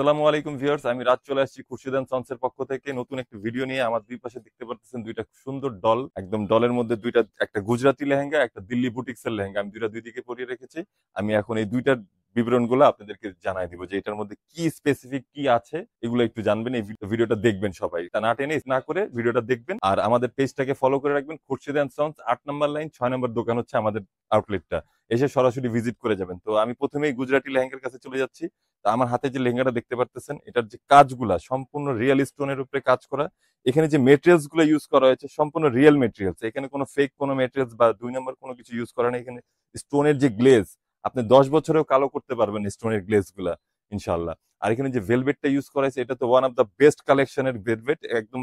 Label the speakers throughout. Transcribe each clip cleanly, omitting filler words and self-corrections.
Speaker 1: আসসালামু আলাইকুম ভিউয়ার্স, আমি রাজ চলে আসছি খুরশিদ এন্ড সন্সের পক্ষ থেকে নতুন একটা ভিডিও নিয়ে। আমার দুই পাশে দেখতে পাচ্ছেন দুইটা সুন্দর ডল, একদম ডলের মধ্যে দুইটা, একটা গুজরাটি লেহেঙ্গা, একটা দিল্লি বুটিক্সের লেহেঙ্গা। আমি দুইটা দুই দিকে পরিয়ে রেখেছি। আমি এখন এই দুইটার বিবরণগুলো আপনাদেরকে জানাই দিব যে এটার মধ্যে কি স্পেসিফিক কি আছে, এগুলো একটু জানবেন। এই ভিডিওটা দেখবেন সবাই, তা না টেনে না করে ভিডিওটা দেখবেন। আর আমাদের পেজটাকে ফলো করে রাখবেন, Khurshid and sons 8 number line 6 number দোকান হচ্ছে আমাদের আউটলেটটা। এসে সরাসরি ভিজিট করে যাবেন। তো আমি প্রথমেই গুজরাটি লেহেঙ্গার কাছে চলে যাচ্ছি। তা আমার হাতে যে লেহেঙ্গাটা দেখতে পারতেছেন, এটার যে কাজগুলা সম্পূর্ণ রিয়েল স্টোনের উপরে কাজ করা। এখানে যে মেটেরিয়ালস গুলো ইউজ করা হয়েছে সম্পূর্ণ রিয়েল মেটেরিয়ালস। এখানে কোনো ফেক কোনো মেটেরিয়ালস বা 2 নম্বর কোনো কিছু ইউজ করা নেই। এখানে স্টোনের যে গ্লেজ, আপনি 10 বছরেও কালো করতে পারবেন স্টোনের গ্লেজ গুলা, ইনশাল্লাহ। আর এখানে যে ভেলভেটটা ইউজ করা হয়েছে, এটা তো ওয়ান অফ দ্য বেস্ট কালেকশনের ভেলভেট, একদম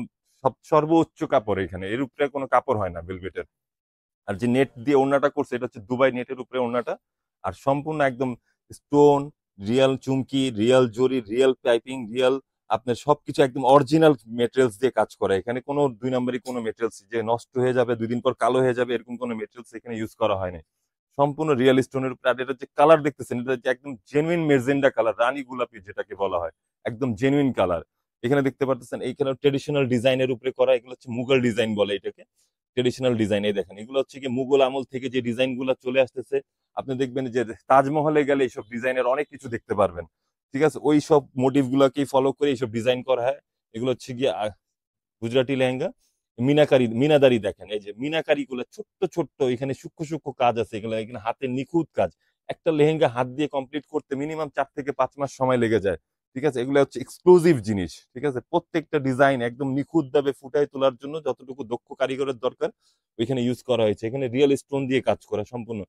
Speaker 1: সর্বোচ্চ কাপড়। এখানে এর উপরে কোনো কাপড় হয় না ভেলভেটের। আর যে নেট দিয়ে ওড়নাটা করছে, এটা হচ্ছে দুবাই নেটের উপরে ওড়নাটা। আর সম্পূর্ণ একদম স্টোন, রিয়েল চুমকি, রিয়েল জরি, রিয়েল পাইপিং, রিয়েল আপনার সবকিছু একদম অরিজিনাল মেটেরিয়ালস দিয়ে কাজ করা। এখানে কোনো 2 নম্বরই কোনো মেটেরিয়ালস যে নষ্ট হয়ে যাবে 2 দিন পর কালো হয়ে যাবে এরকম কোনো মেটেরিয়ালস এখানে ইউজ করা হয়নি। সম্পূর্ণ রিয়েল স্টোনের উপরে। আর এটা যে কালার দেখতেছেন, এটা যে একদম জেনুইন মেজেন্ডা কালার, রানী গোলাপি যেটাকে বলা হয়, একদম জেনুইন কালার। এখানে দেখতে পাচ্ছেন এইখানে ট্রেডিশনাল ডিজাইনের উপরে করা, এগুলো হচ্ছে মুঘল ডিজাইন বলে এটাকে। ট্রেডিশনাল ডিজাইন, এই দেখেন এগুলো হচ্ছে কি মুঘল আমল থেকে যে ডিজাইন গুলো চলে আসতেছে। আপনি দেখবেন যে তাজমহলে গেলে এইসব ডিজাইনের অনেক কিছু দেখতে পারবেন। ঠিক আছে, ওই সব মোটিভ গুলাকেই ফলো করে এইসব ডিজাইন করা হয়। এগুলো হচ্ছে গিয়ে গুজরাটি লেহেঙ্গা। মিনাদারি দেখেন, এই যে মিনাকারি গুলো ছোট্ট ছোট্ট, এখানে সূক্ষ্ম সূক্ষ্ম কাজ আছে, এগুলো এখানে হাতের নিখুঁত কাজ। একটা লেহেঙ্গা হাত দিয়ে কমপ্লিট করতে মিনিমাম 4 থেকে 5 মাস সময় লেগে যায়। ঠিক আছে, এগুলো হচ্ছে এক্সক্লুসিভ জিনিস। ঠিক আছে, প্রত্যেকটা ডিজাইন একদম নিখুঁত ভাবে ফুটায় তোলার জন্য যতটুকু দক্ষ কারিগরের দরকার ওইখানে ইউজ করা হয়েছে। এখানে রিয়েল স্টোন দিয়ে কাজ করা সম্পূর্ণ,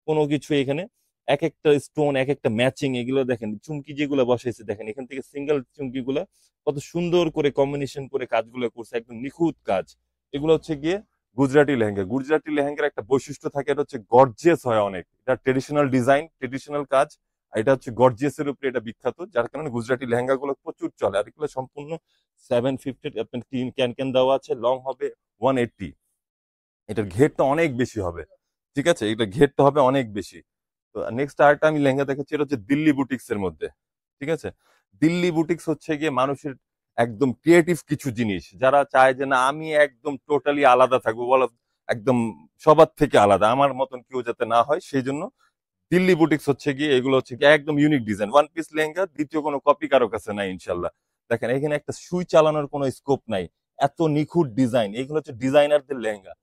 Speaker 1: কোনো কিছু এখানে এক একটা স্টোন এক একটা ম্যাচিং। এগুলো দেখেন চুমকি যেগুলো বসাইছে, দেখেন এখান থেকে সিঙ্গেল চুমকি গুলা কত সুন্দর করে কম্বিনেশন করে কাজগুলো করছে, একদম নিখুঁত কাজ। এগুলো হচ্ছে গিয়ে গুজরাটি লেহেঙ্গা। গুজরাটি লেহেঙ্গার একটা বৈশিষ্ট্য থাকে, এটা হচ্ছে গর্জিয়াস হয় অনেক। এটা ট্রেডিশনাল ডিজাইন, ট্রেডিশনাল কাজ। আর এটা হচ্ছে গর্জিয়াস এর উপরে এটা বিখ্যাত, যার কারণে গুজরাটি লেহেঙ্গা গুলো প্রচুর চলে। আর এগুলো সম্পূর্ণ 750 আপনার ক্যান ক্যান দেওয়া আছে, লং হবে 180। এটার ঘেরটা অনেক বেশি হবে। ঠিক আছে, এটা ঘেরটা হবে অনেক বেশি। তো নেক্সট আরেকটা আমি লেহেঙ্গা দেখাচ্ছি, এটা হচ্ছে দিল্লি বুটিক্স এর মধ্যে। ঠিক আছে, দিল্লি বুটিক্স হচ্ছে গিয়ে মানুষের একদম ক্রিয়েটিভ কিছু জিনিস, যারা চায় যে না আমি একদম টোটালি আলাদা থাকবো, বলো একদম সবার থেকে আলাদা, আমার মতন কেউ যাতে না হয়, সেই জন্য দিল্লি বুটিক্স হচ্ছে গিয়ে এগুলো হচ্ছে গিয়ে একদম unique design. One piece lehenga, দ্বিতীয় কোনো কপি কারো কাছে নাই ইনশাল্লাহ। দেখেন এখানে একটা সুই চালানোর কোনো স্কোপ নাই, এত নিখুঁত ডিজাইন। এগুলো হচ্ছে ডিজাইনারদের লেহেঙ্গা।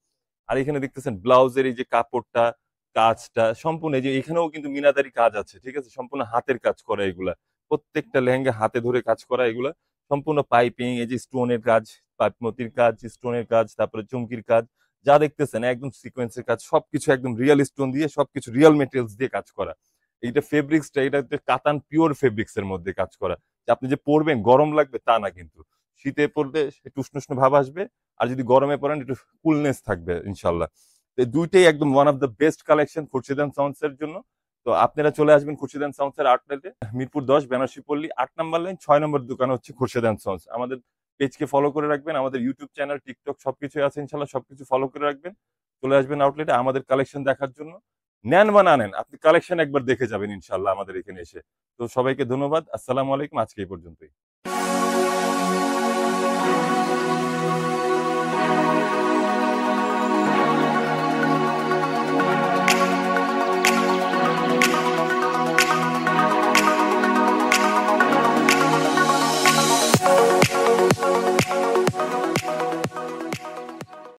Speaker 1: আর এখানে দেখতেছেন ব্লাউজের এই যে কাপড়টা, কাজটা সম্পূর্ণ, এই যে এখানেও কিন্তু মিনাদারি কাজ আছে। ঠিক আছে, সম্পূর্ণ হাতের কাজ করা এগুলা। প্রত্যেকটা লেহেঙ্গা হাতে ধরে কাজ করা এগুলা। সম্পূর্ণ পাইপিং, এই যে স্টোনের কাজ, পাইপমতির কাজ, স্টোনের কাজ, তারপরে চুমকির কাজ, যা দেখতেছেন একদম সিকোয়েন্সের কাজ, সবকিছু একদম রিয়েল স্টোন দিয়ে, সবকিছু রিয়েল মেটেরিয়ালস দিয়ে কাজ করা। এইটা ফেব্রিক্সটা, এটা কাতান পিওর ফেব্রিক্স এর মধ্যে কাজ করা। যে আপনি যে পরবেন গরম লাগবে তা না, কিন্তু শীতে পরলে একটু উষ্ণ উষ্ণ ভাব আসবে। আর যদি গরমে পড়েন একটু কুলনেস থাকবে ইনশাল্লাহ। তো এই দুইটাই একদম one of the best collection Khurshid and sons এর জন্য। তো আপনারা চলে আসবেন খুরশিদ এন্ড সাউন্ডস এর আউটলেটে, মিরপুর 10 বেনারসি পল্লী 8 নম্বর লাইন 6 নম্বর দোকান হচ্ছে খুরশিদ এন্ড সাউন্ডস। আমাদের পেজকে ফলো করে রাখবেন, আমাদের ইউটিউব চ্যানেল, টিকটক সবকিছু আছে ইনশাল্লাহ, সবকিছু ফলো করে রাখবেন। চলে আসবেন আউটলেটে আমাদের কালেকশন দেখার জন্য। নেন বা না নেন, আপনি কালেকশন একবার দেখে যাবেন ইনশাল্লাহ আমাদের এখানে এসে। তো সবাইকে ধন্যবাদ, আসসালামু আলাইকুম, আজকে এই পর্যন্তই।